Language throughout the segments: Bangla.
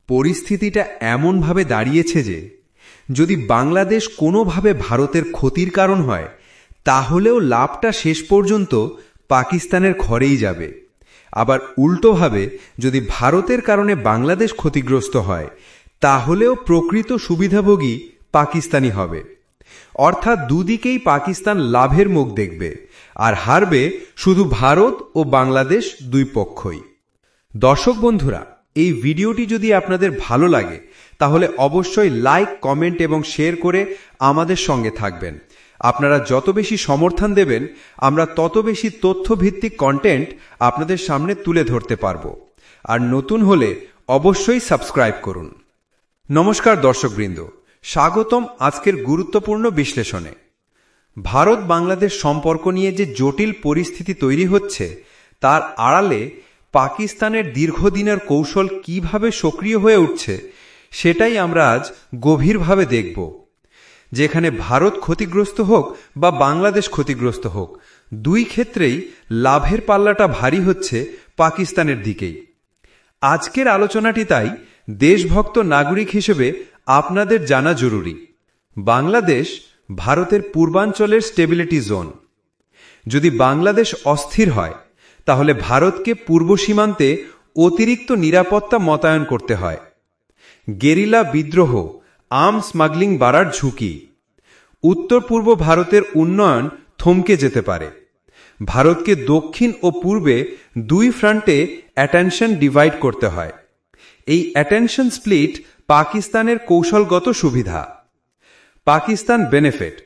পরিস্থিতিটা এমনভাবে দাঁড়িয়েছে যে যদি বাংলাদেশ কোনোভাবে ভারতের ক্ষতির কারণ হয়, তাহলেও লাভটা শেষ পর্যন্ত পাকিস্তানের ঘরেই যাবে। আবার উল্টোভাবে যদি ভারতের কারণে বাংলাদেশ ক্ষতিগ্রস্ত হয়, তাহলেও প্রকৃত সুবিধাভোগী পাকিস্তানি হবে। অর্থাৎ দুদিকেই পাকিস্তান লাভের মুখ দেখবে, আর হারবে শুধু ভারত ও বাংলাদেশ দুই পক্ষই। দর্শক বন্ধুরা, এই ভিডিওটি যদি আপনাদের ভালো লাগে তাহলে অবশ্যই লাইক, কমেন্ট এবং শেয়ার করে আমাদের সঙ্গে থাকবেন। আপনারা যত বেশি সমর্থন দেবেন, আমরা তত বেশি তথ্যভিত্তিক কন্টেন্ট আপনাদের সামনে তুলে ধরতে পারব। আর নতুন হলে অবশ্যই সাবস্ক্রাইব করুন। নমস্কার দর্শকবৃন্দ, স্বাগতম আজকের গুরুত্বপূর্ণ বিশ্লেষণে। ভারত বাংলাদেশ সম্পর্ক নিয়ে যে জটিল পরিস্থিতি তৈরি হচ্ছে, তার আড়ালে পাকিস্তানের দীর্ঘদিনের কৌশল কিভাবে সক্রিয় হয়ে উঠছে, সেটাই আমরা আজ গভীরভাবে দেখব। যেখানে ভারত ক্ষতিগ্রস্ত হোক বা বাংলাদেশ ক্ষতিগ্রস্ত হোক, দুই ক্ষেত্রেই লাভের পাল্লাটা ভারী হচ্ছে পাকিস্তানের দিকেই। আজকের আলোচনাটি তাই দেশভক্ত নাগরিক হিসেবে আপনাদের জানা জরুরি। বাংলাদেশ ভারতের পূর্বাঞ্চলের স্টেবিলিটি জোন। যদি বাংলাদেশ অস্থির হয়, তাহলে ভারতকে পূর্ব সীমান্তে অতিরিক্ত নিরাপত্তা মোতায়েন করতে হয়। গেরিলা বিদ্রোহ, আর্মস স্মাগলিং বাড়ার ঝুঁকি। উত্তর পূর্ব ভারতের উন্নয়ন থমকে যেতে পারে। ভারতকে দক্ষিণ ও পূর্বে দুই ফ্রন্টে অ্যাটেনশন ডিভাইড করতে হয়। এই অ্যাটেনশন স্প্লিট পাকিস্তানের কৌশলগত সুবিধা। পাকিস্তান বেনিফিট: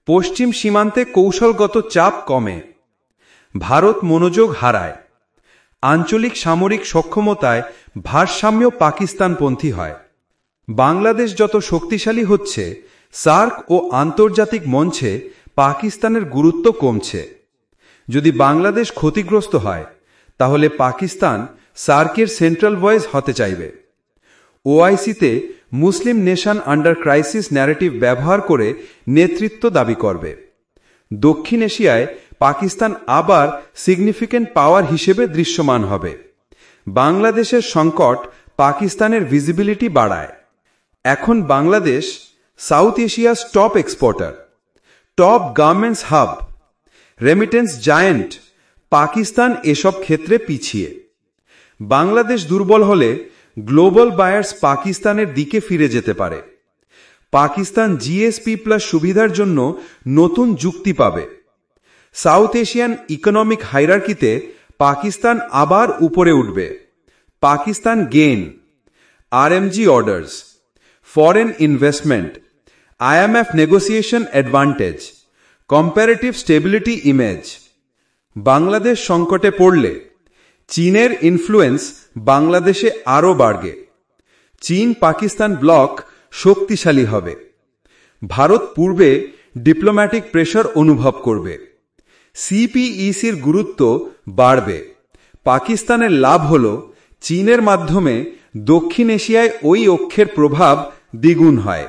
পশ্চিম সীমান্তে কৌশলগত চাপ কমে। ভারত মনোযোগ হারায়। আঞ্চলিক সামরিক সক্ষমতায় ভারসাম্য পাকিস্তানপন্থী হয়। বাংলাদেশ যত শক্তিশালী হচ্ছে, সার্ক ও আন্তর্জাতিক মঞ্চে পাকিস্তানের গুরুত্ব কমছে। যদি বাংলাদেশ ক্ষতিগ্রস্ত হয়, তাহলে পাকিস্তান সার্কের সেন্ট্রাল ভয়েস হতে চাইবে। ওআইসিতে মুসলিম নেশন আন্ডার ক্রাইসিস ন্যারেটিভ ব্যবহার করে নেতৃত্ব দাবি করবে। দক্ষিণ এশিয়ায় পাকিস্তান আবার সিগনিফিক্যান্ট পাওয়ার হিসেবে দৃশ্যমান হবে। বাংলাদেশের সংকট পাকিস্তানের ভিজিবিলিটি বাড়ায়। এখন বাংলাদেশ সাউথ এশিয়ার top exporter, top garments hub, remittance giant. Pakistan এসব ক্ষেত্রে পিছিয়ে। বাংলাদেশ দুর্বল হলে গ্লোবাল বায়ার্স পাকিস্তানের দিকে ফিরে যেতে পারে। পাকিস্তান জিএসপি প্লাস সুবিধার জন্য নতুন যুক্তি পাবে। সাউথ এশিয়ান ইকোনমিক হাইরার্কিতে পাকিস্তান আবার উপরে উঠবে। Pakistan gain: RMG orders, foreign investment, IMF negotiation advantage, comparative stability image. Bangladesh সংকটে পড়লে চীনের ইনফ্লুয়েন্স বাংলাদেশে আরও বাড়বে। চীন পাকিস্তান ব্লক শক্তিশালী হবে। ভারত পূর্বে ডিপ্লোম্যাটিক প্রেশার অনুভব করবে। সিপিইসির গুরুত্ব বাড়বে। পাকিস্তানের লাভ হল চীনের মাধ্যমে দক্ষিণ এশিয়ায় ওই অক্ষের প্রভাব দ্বিগুণ হয়।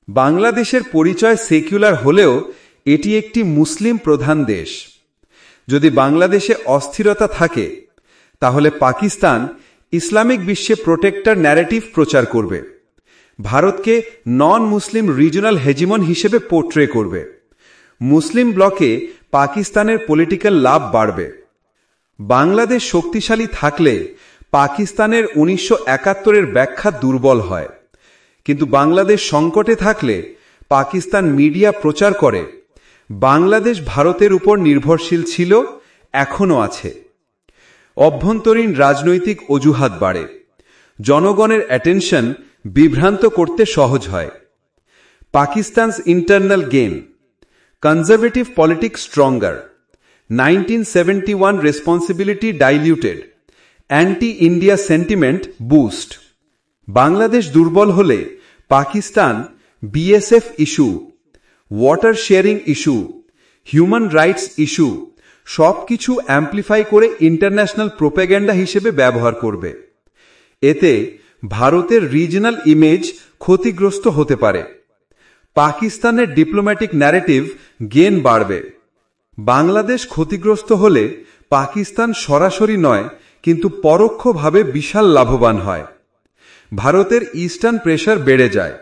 বাংলাদেশের পরিচয় সেকুলার হলেও এটি একটি মুসলিম প্রধান দেশ। যদি বাংলাদেশে অস্থিরতা থাকে, তাহলে পাকিস্তান ইসলামিক বিশ্বে প্রোটেক্টর ন্যারেটিভ প্রচার করবে। ভারতকে নন মুসলিম রিজনাল হেজিমন হিসেবে পোর্ট্রে করবে। মুসলিম ব্লকে পাকিস্তানের পলিটিক্যাল লাভ বাড়বে। বাংলাদেশ শক্তিশালী থাকলে পাকিস্তানের 1971-এর ব্যাখ্যা দুর্বল হয়। কিন্তু বাংলাদেশ সংকটে থাকলে পাকিস্তান মিডিয়া প্রচার করে বাংলাদেশ ভারতের উপর নির্ভরশীল ছিল, এখনও আছে। অভ্যন্তরীণ রাজনৈতিক অজুহাত বাড়ে। জনগণের অ্যাটেনশন বিভ্রান্ত করতে সহজ হয়। Pakistan's internal gain: conservative politics stronger, 1971 responsibility diluted, anti India sentiment boost. Bangladesh দুর্বল হলে Pakistan BSF issue, water sharing issue, human rights issue সবকিছু অ্যাম্প্লিফাই করে ইন্টারন্যাশনাল প্রোপাগ্যান্ডা হিসেবে ব্যবহার করবে। এতে ভারতের রিজনাল ইমেজ ক্ষতিগ্রস্ত হতে পারে। পাকিস্তানের ডিপ্লোম্যাটিক ন্যারেটিভ গেইন বাড়বে। বাংলাদেশ ক্ষতিগ্রস্ত হলে পাকিস্তান সরাসরি নয়, কিন্তু পরোক্ষভাবে বিশাল লাভবান হয়। ভারতের ইস্টার্ন প্রেসার বেড়ে যায়।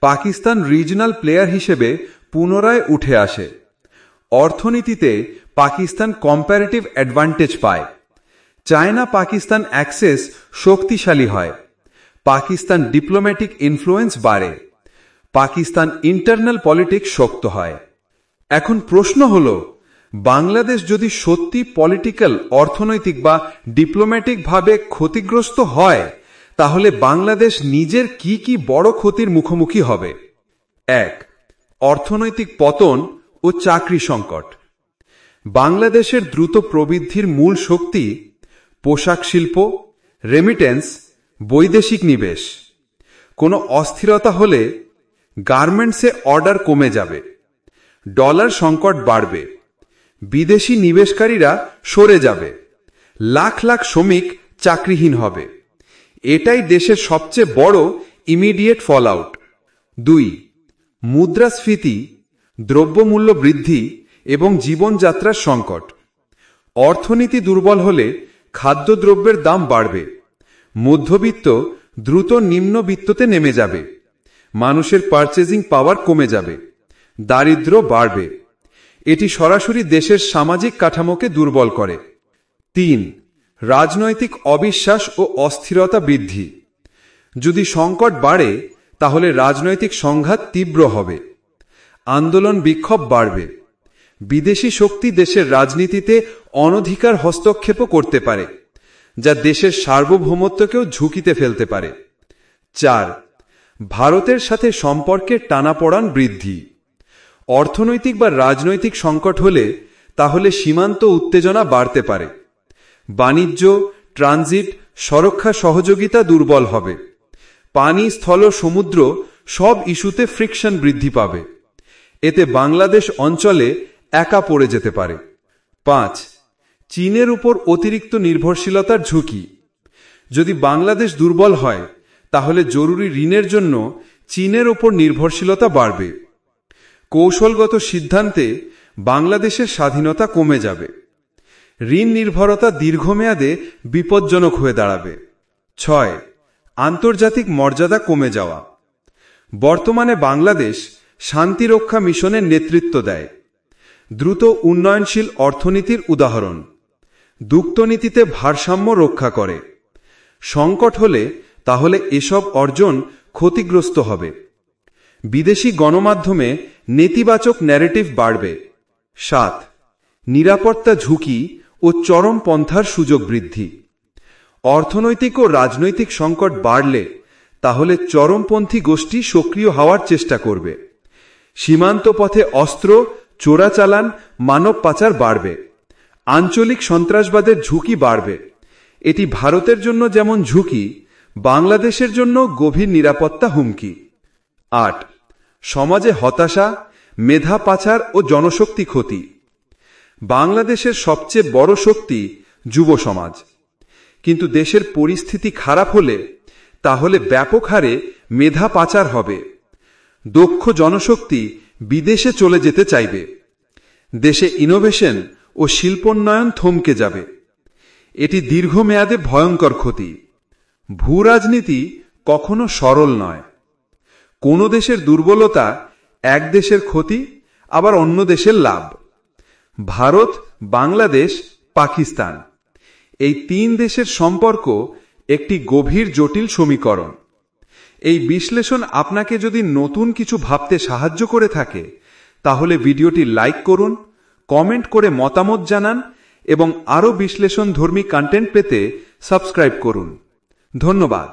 পাকিস্তান রিজনাল প্লেয়ার হিসেবে পুনরায় উঠে আসে। অর্থনীতিতে পাকিস্তান কম্প্যারেটিভ অ্যাডভান্টেজ পায়। চায়না পাকিস্তান অ্যাক্সেস শক্তিশালী হয়। পাকিস্তান ডিপ্লোম্যাটিক ইনফ্লুয়েন্স বাড়ে। পাকিস্তান ইন্টারনাল পলিটিক্স শক্ত হয়। এখন প্রশ্ন হল, বাংলাদেশ যদি সত্যি পলিটিক্যাল, অর্থনৈতিক বা ডিপ্লোম্যাটিক ভাবে ক্ষতিগ্রস্ত হয়, তাহলে বাংলাদেশ নিজের কি কি বড় ক্ষতির মুখোমুখি হবে? 1. অর্থনৈতিক পতন ও চাকরি সংকট। বাংলাদেশের দ্রুত প্রবৃদ্ধির মূল শক্তি পোশাক শিল্প, রেমিটেন্স, বৈদেশিক নিবেশ। কোনো অস্থিরতা হলে গার্মেন্টসে অর্ডার কমে যাবে, ডলার সংকট বাড়বে, বিদেশি নিবেশকারীরা সরে যাবে, লাখ লাখ শ্রমিক চাকরিহীন হবে। এটাই দেশের সবচেয়ে বড় ইমিডিয়েট ফলআউট। 2. মুদ্রাস্ফীতি, দ্রব্যমূল্য বৃদ্ধি এবং জীবনযাত্রার সংকট। অর্থনীতি দুর্বল হলে খাদ্যদ্রব্যের দাম বাড়বে, মধ্যবিত্ত দ্রুত নিম্নবিত্ততে নেমে যাবে, মানুষের পারচেজিং পাওয়ার কমে যাবে, দারিদ্র্য বাড়বে। এটি সরাসরি দেশের সামাজিক কাঠামোকে দুর্বল করে। 3. রাজনৈতিক অবিশ্বাস ও অস্থিরতা বৃদ্ধি। যদি সংকট বাড়ে, তাহলে রাজনৈতিক সংঘাত তীব্র হবে, আন্দোলন বিক্ষোভ বাড়বে, বিদেশি শক্তি দেশের রাজনীতিতে অনধিকার হস্তক্ষেপ করতে পারে, যা দেশের সার্বভৌমত্বকেও ঝুঁকিতে ফেলতে পারে। 4. ভারতের সাথে সম্পর্কের টানাপোড়েন বৃদ্ধি। অর্থনৈতিক বা রাজনৈতিক সংকট হলে তাহলে সীমান্ত উত্তেজনা বাড়তে পারে, বাণিজ্য, ট্রানজিট, সুরক্ষা সহযোগিতা দুর্বল হবে, পানি, স্থল, সমুদ্র সব ইস্যুতে ফ্রিকশন বৃদ্ধি পাবে। এতে বাংলাদেশ অঞ্চলে একা পড়ে যেতে পারে। 5. চীনের উপর অতিরিক্ত নির্ভরশীলতার ঝুঁকি। যদি বাংলাদেশ দুর্বল হয়, তাহলে জরুরি ঋণের জন্য চীনের উপর নির্ভরশীলতা বাড়বে। কৌশলগত সিদ্ধান্তে বাংলাদেশের স্বাধীনতা কমে যাবে। ঋণ নির্ভরতা দীর্ঘমেয়াদে বিপজ্জনক হয়ে দাঁড়াবে। 6. আন্তর্জাতিক মর্যাদা কমে যাওয়া। বর্তমানে বাংলাদেশ শান্তিরক্ষা মিশনের নেতৃত্ব দেয়, দ্রুত উন্নয়নশীল অর্থনীতির উদাহরণ, দুগ্ধনীতিতে ভারসাম্য রক্ষা করে। সংকট হলে তাহলে এসব অর্জন ক্ষতিগ্রস্ত হবে। বিদেশি গণমাধ্যমে নেতিবাচক ন্যারেটিভ বাড়বে। 7. নিরাপত্তা ঝুঁকি ও চরমপন্থার সুযোগ বৃদ্ধি। অর্থনৈতিক ও রাজনৈতিক সংকট বাড়লে তাহলে চরমপন্থী গোষ্ঠী সক্রিয় হওয়ার চেষ্টা করবে। সীমান্ত পথে অস্ত্র, চোরাচালান, মানব পাচার বাড়বে, আঞ্চলিক সন্ত্রাসবাদের ঝুঁকি বাড়বে। এটি ভারতের জন্য যেমন ঝুঁকি, বাংলাদেশের জন্য গভীর নিরাপত্তা হুমকি। 8. সমাজে হতাশা, মেধা পাচার ও জনশক্তি ক্ষতি। বাংলাদেশের সবচেয়ে বড় শক্তি যুব সমাজ, কিন্তু দেশের পরিস্থিতি খারাপ হলে তাহলে ব্যাপক হারে মেধা পাচার হবে, দক্ষ জনশক্তি বিদেশে চলে যেতে চাইবে, দেশে ইনোভেশন ও শিল্পোন্নয়ন থমকে যাবে। এটি দীর্ঘমেয়াদে ভয়ঙ্কর ক্ষতি। ভূরাজনীতি কখনো সরল নয়। কোনো দেশের দুর্বলতা এক দেশের ক্ষতি, আবার অন্য দেশের লাভ। ভারত, বাংলাদেশ, পাকিস্তান, এই 3 দেশের সম্পর্ক একটি গভীর জটিল সমীকরণ। এই বিশ্লেষণ আপনাকে যদি নতুন কিছু ভাবতে সাহায্য করে থাকে, তাহলে ভিডিওটি লাইক করুন, কমেন্ট করে মতামত জানান এবং আরও বিশ্লেষণধর্মী কন্টেন্ট পেতে সাবস্ক্রাইব করুন। ধন্যবাদ।